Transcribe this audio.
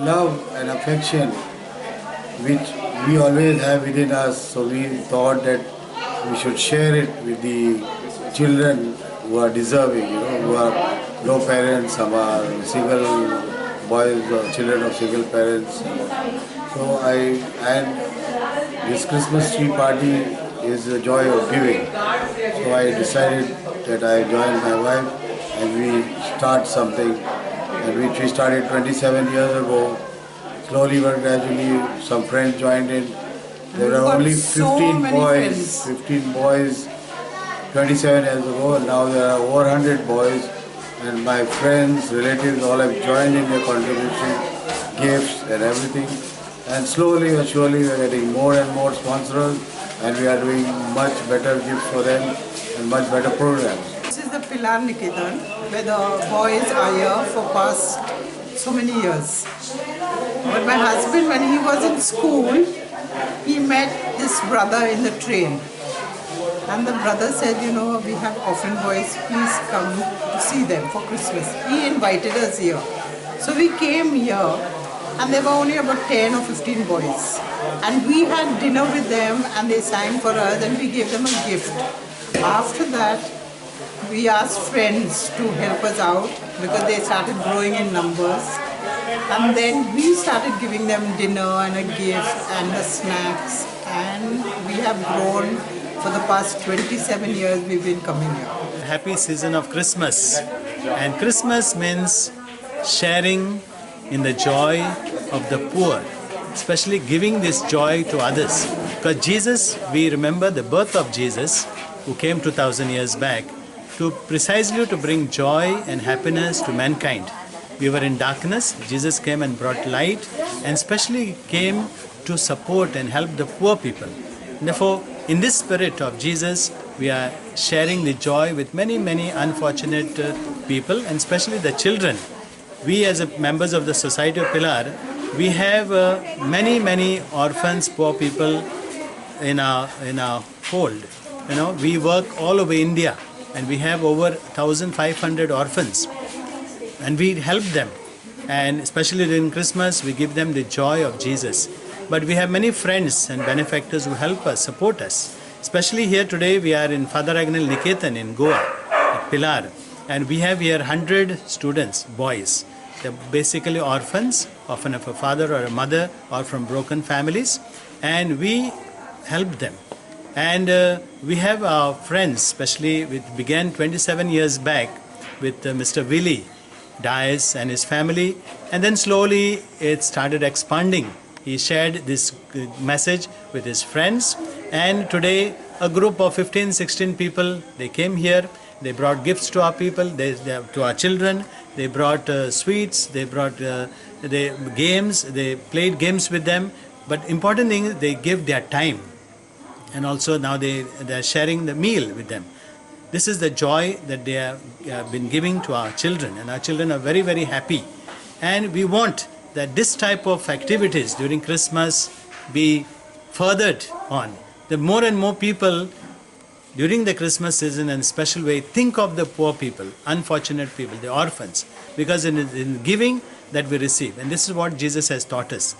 love and affection which we always have within us, so we thought that we should share it with the children who are deserving, who are no parents, some are single boys or children of single parents. So and this Christmas tree party is the joy of giving. So I decided that I join my wife and we start something, and which we started 27 years ago. Slowly but gradually some friends joined in. There were only 15 boys 27 years ago. Now there are over 100 boys, and my friends, relatives all have joined in their contribution, gifts and everything. And slowly but surely we are getting more and more sponsors, and we are doing much better gifts for them and much better programs. This is the Pilar Niketan, where the boys are here for past so many years. But my husband, when he was in school, he met this brother in the train. And the brother said, we have orphan boys, please come to see them for Christmas. He invited us here. So we came here, and there were only about 10 or 15 boys. And we had dinner with them, and they sang for us, and we gave them a gift. After that, we asked friends to help us out because they started growing in numbers. And then we started giving them dinner and a gift and the snacks, and we have grown. For the past 27 years we've been coming here. Happy season of Christmas, and Christmas means sharing in the joy of the poor, especially giving this joy to others. Because Jesus, we remember the birth of Jesus, who came 2000 years back precisely to bring joy and happiness to mankind. We were in darkness, Jesus came and brought light, and especially came to support and help the poor people. Therefore, in this spirit of Jesus, we are sharing the joy with many, many unfortunate people, and especially the children. We as members of the Society of Pilar, we have many, many orphans, poor people in our fold. We work all over India, and we have over 1,500 orphans, and we help them. And especially during Christmas, we give them the joy of Jesus. But we have many friends and benefactors who help us, support us. Especially here today, we are in Father Agnel Niketan in Goa, at Pilar. And we have here 100 students, boys. They're basically orphans, often of a father or a mother, or from broken families. And we help them. And we have our friends, especially which began 27 years back with Mr. Willie Dias and his family. And then slowly it started expanding. He shared this message with his friends, and today a group of 15-16 people, they came here, they brought gifts to our people, to our children, they brought sweets, they brought games, they played games with them, but important thing is they give their time, and also now they are sharing the meal with them. This is the joy that they have been giving to our children, and our children are very, very happy, and we want that this type of activities during Christmas be furthered on. The more and more people during the Christmas season in a special way think of the poor people, unfortunate people, the orphans, because in giving that we receive. And this is what Jesus has taught us.